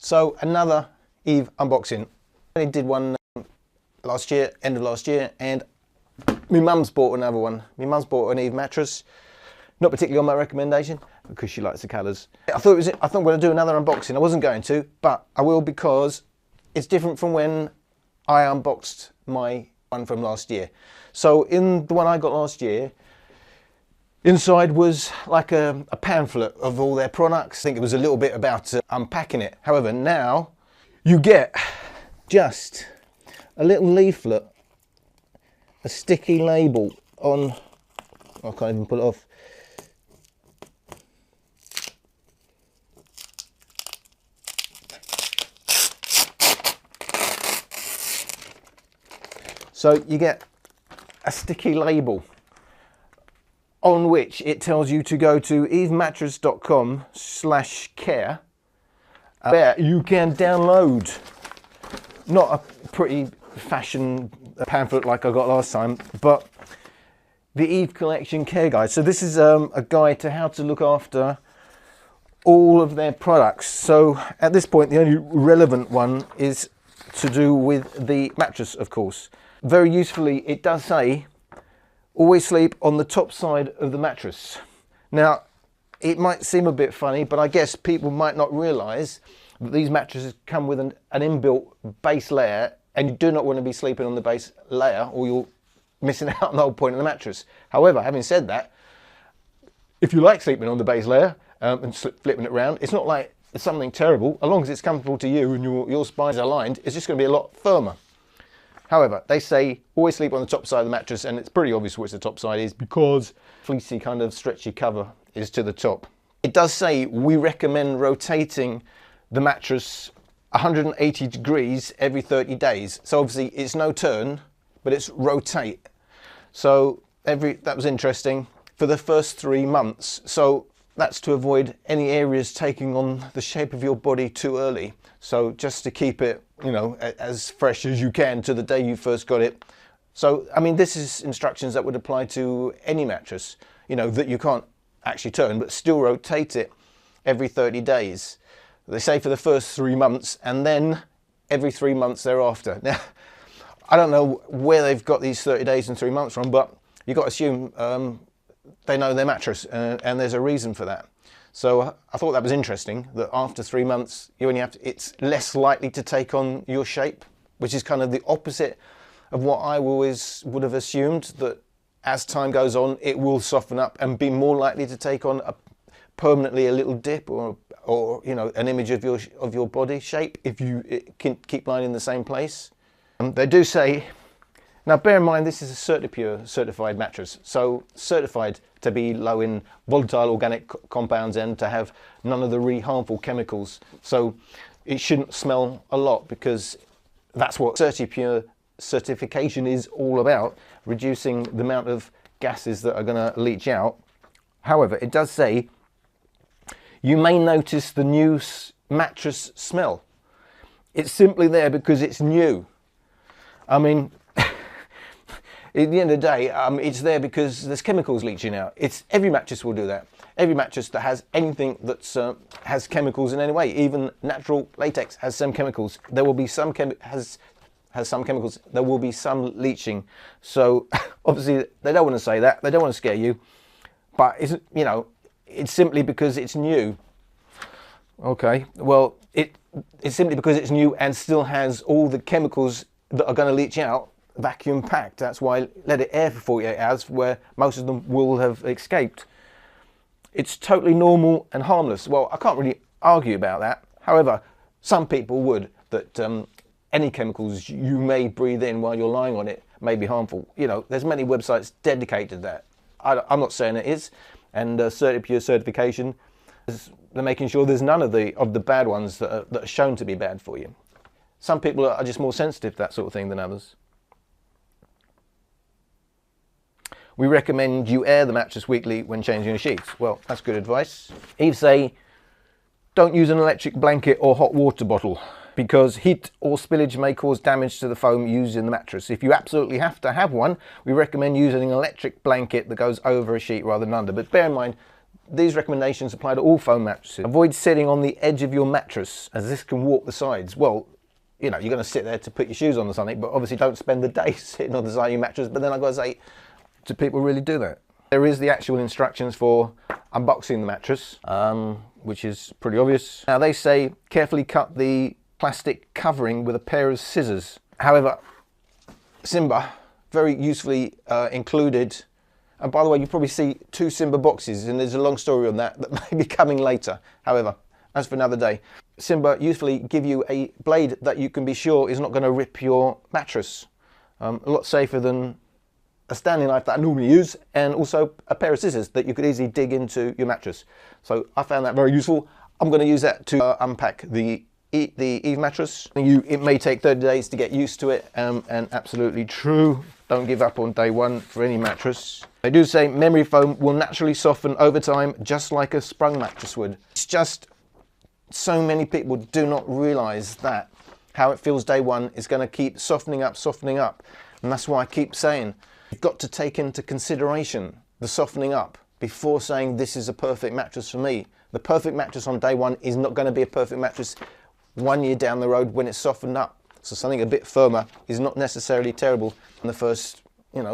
So another Eve unboxing. I did one last year, end of last year, and my mum's bought another one. My mum's bought an Eve mattress, not particularly on my recommendation because she likes the colours. I thought I'm going to do another unboxing. I wasn't going to, but I will because it's different from when I unboxed my one from last year. So in the one I got last year, inside was like a pamphlet of all their products. I think it was a little bit about unpacking it. However, now you get just a little leaflet, a sticky label on, I can't even pull it off. So you get a sticky label on which it tells you to go to evemattress.com/care, where you can download not a pretty fashion pamphlet like I got last time, but the Eve Collection Care Guide. So this is a guide to how to look after all of their products. So at this point, the only relevant one is to do with the mattress, of course. Very usefully, it does say always sleep on the top side of the mattress. Now, it might seem a bit funny, but I guess people might not realise that these mattresses come with an inbuilt base layer, and you do not want to be sleeping on the base layer or you're missing out on the whole point of the mattress. However, having said that, if you like sleeping on the base layer and flipping it around, it's not like it's something terrible. As long as it's comfortable to you and your spine's aligned, it's just going to be a lot firmer. However, they say always sleep on the top side of the mattress, and it's pretty obvious which the top side is because fleecy kind of stretchy cover is to the top. It does say we recommend rotating the mattress 180 degrees every 30 days. So obviously it's no turn, but it's rotate. So that was interesting for the first 3 months. So that's to avoid any areas taking on the shape of your body too early. So just to keep it, you know, as fresh as you can to the day you first got it. So, I mean, this is instructions that would apply to any mattress, you know, that you can't actually turn, but still rotate it every 30 days. They say for the first 3 months and then every 3 months thereafter. Now, I don't know where they've got these 30 days and 3 months from, but you've got to assume they know their mattress and there's a reason for that. So I thought that was interesting, that after 3 months, you only have to, it's less likely to take on your shape, which is kind of the opposite of what I always would have assumed, that as time goes on, it will soften up and be more likely to take on permanently a little dip or you know, an image of your body shape if you can keep lying in the same place. They do say, now bear in mind this is a CertiPure certified mattress, so certified to be low in volatile organic compounds and to have none of the really harmful chemicals. So it shouldn't smell a lot, because that's what CertiPure certification is all about, reducing the amount of gases that are going to leach out. However, it does say you may notice the new mattress smell. It's simply there because it's new. I mean, at the end of the day, it's there because there's chemicals leaching out. Every mattress will do that. Every mattress that has anything that has chemicals in any way, even natural latex has some chemicals. There will be some has some chemicals. There will be some leaching. So obviously they don't want to say that. They don't want to scare you. But you know, it's simply because it's new. Okay. Well, it's simply because it's new and still has all the chemicals that are going to leach out vacuum packed. That's why let it air for 48 hours, where most of them will have escaped. It's totally normal and harmless. Well, I can't really argue about that. However, some people would, that any chemicals you may breathe in while you're lying on it may be harmful. You know, there's many websites dedicated to that. I'm not saying it is, and CertiPure certification, they're making sure there's none of the bad ones that are shown to be bad for you. Some people are just more sensitive to that sort of thing than others. We recommend you air the mattress weekly when changing the sheets. Well, that's good advice. Eve say, don't use an electric blanket or hot water bottle, because heat or spillage may cause damage to the foam used in the mattress. If you absolutely have to have one, we recommend using an electric blanket that goes over a sheet rather than under. But bear in mind, these recommendations apply to all foam mattresses. Avoid sitting on the edge of your mattress, as this can warp the sides. Well, you know, you're going to sit there to put your shoes on or something, but obviously don't spend the day sitting on the side of your mattress. But then I've got to say, do people really do that? There is the actual instructions for unboxing the mattress, which is pretty obvious. Now they say carefully cut the plastic covering with a pair of scissors. However, Simba very usefully included, and by the way, you probably see 2 Simba boxes, and there's a long story on that may be coming later. However, that's for another day. Simba usefully give you a blade that you can be sure is not going to rip your mattress. A lot safer than a Stanley knife that I normally use, and also a pair of scissors that you could easily dig into your mattress. So I found that very useful. I'm going to use that to unpack the Eve mattress. It may take 30 days to get used to it, and absolutely true. Don't give up on day one for any mattress. They do say memory foam will naturally soften over time, just like a sprung mattress would. It's just so many people do not realize that how it feels day one is going to keep softening up, and that's why I keep saying you've got to take into consideration the softening up before saying this is a perfect mattress for me. The perfect mattress on day one is not going to be a perfect mattress 1 year down the road when it's softened up. So something a bit firmer is not necessarily terrible in the first,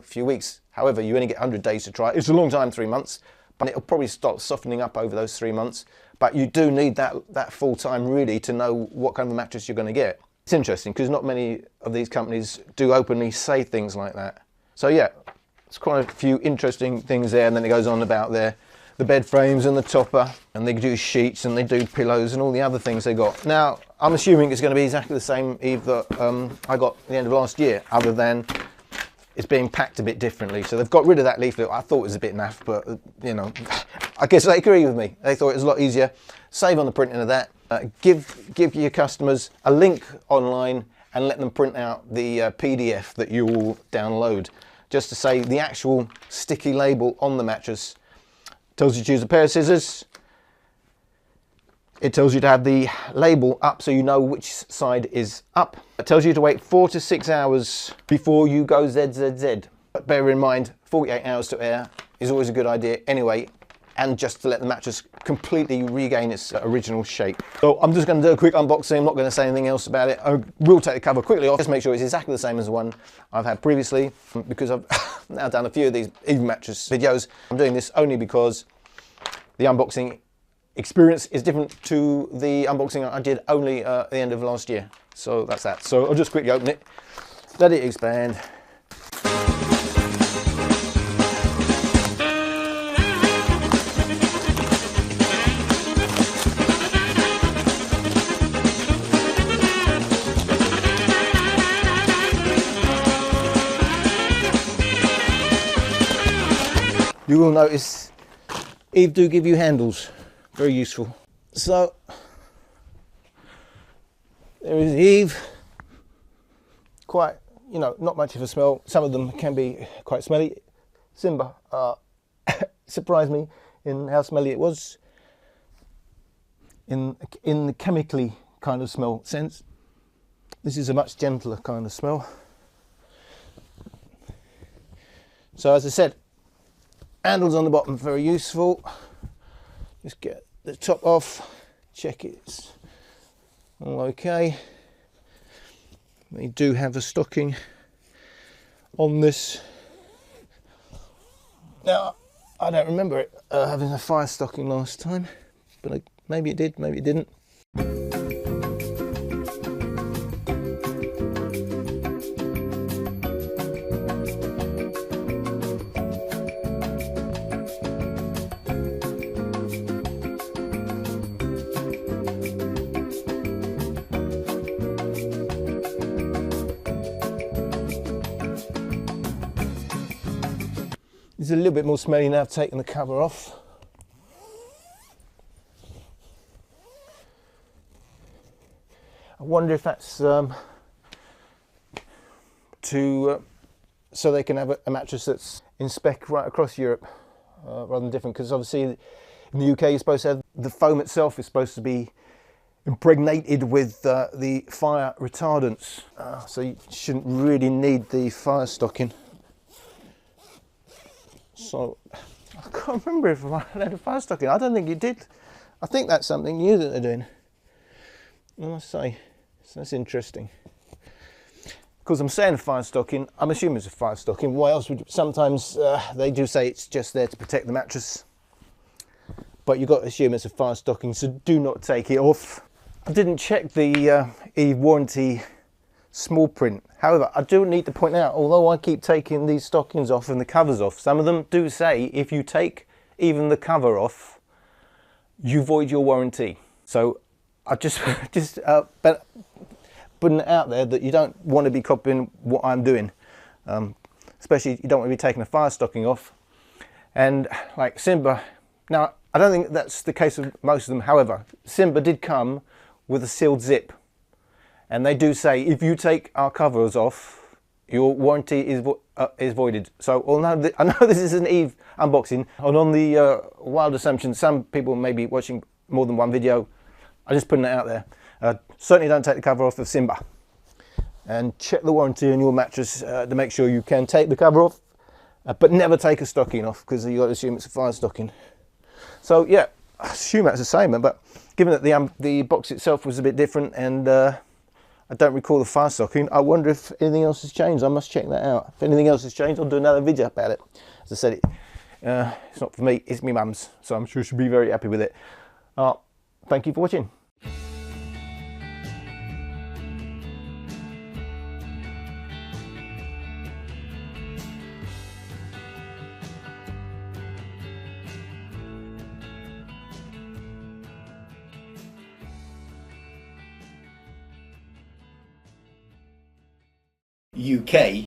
few weeks. However, you only get 100 days to try it. It's a long time, 3 months, but it'll probably start softening up over those 3 months. But you do need that full time really to know what kind of mattress you're going to get. It's interesting because not many of these companies do openly say things like that. So yeah, it's quite a few interesting things there. And then it goes on about the bed frames and the topper, and they do sheets and they do pillows and all the other things they got. Now, I'm assuming it's going to be exactly the same Eve that I got at the end of last year, other than it's being packed a bit differently. So they've got rid of that leaflet. I thought it was a bit naff, but I guess they agree with me. They thought it was a lot easier. Save on the printing of that. Give your customers a link online and let them print out the PDF that you will download, just to say the actual sticky label on the mattress. Tells you to choose a pair of scissors. It tells you to have the label up so you know which side is up. It tells you to wait 4 to 6 hours before you go ZZZ. But bear in mind, 48 hours to air is always a good idea anyway, and just to let the mattress completely regain its original shape. So I'm just going to do a quick unboxing. I'm not going to say anything else about it. I will take the cover quickly off, just make sure it's exactly the same as the one I've had previously, because I've now done a few of these Eve mattress videos. I'm doing this only because the unboxing experience is different to the unboxing I did only at the end of last year. So that's that. So I'll just quickly open it, let it expand. You will notice Eve do give you handles, very useful. So there is Eve, quite, not much of a smell. Some of them can be quite smelly. Simba surprised me in how smelly it was in the chemically kind of smell sense. This is a much gentler kind of smell. So as I said, handles on the bottom, very useful. Just get the top off, check it's all okay. They do have a stocking on this. Now, I don't remember it having a fire stocking last time, but maybe it did, maybe it didn't. It's a little bit more smelly now I've taken the cover off. I wonder if that's so they can have a mattress that's in spec right across Europe rather than different, because obviously in the UK you're supposed to have the foam itself is supposed to be impregnated with the fire retardants, so you shouldn't really need the fire stocking. So I can't remember if I had a fire stocking. I don't think it did. I think that's something new that they're doing, I must say. So that's interesting. Because I'm saying a fire stocking, I'm assuming it's a fire stocking. Why else would you? Sometimes they do say it's just there to protect the mattress, but you've got to assume it's a fire stocking, so do not take it off. I didn't check the Eve warranty small print. However, I do need to point out, although I keep taking these stockings off and the covers off, some of them do say if you take even the cover off, you void your warranty. So I just but putting it out there that you don't want to be copying what I'm doing, especially you don't want to be taking a fire stocking off. And like Simba, now I don't think that's the case with most of them. However, Simba did come with a sealed zip, and they do say if you take our covers off, your warranty is voided. So although I know this is an Eve unboxing, and on the wild assumption some people may be watching more than one video, I'm just putting it out there. Certainly don't take the cover off of Simba, and check the warranty on your mattress to make sure you can take the cover off, but never take a stocking off, because you've got to assume it's a fire stocking. So yeah, I assume that's the same, but given that the box itself was a bit different, and I don't recall the fire stocking, I wonder if anything else has changed. I must check that out. If anything else has changed, I'll do another video about it. As I said, it's not for me, it's my mum's, so I'm sure she'll be very happy with it. Thank you for watching. UK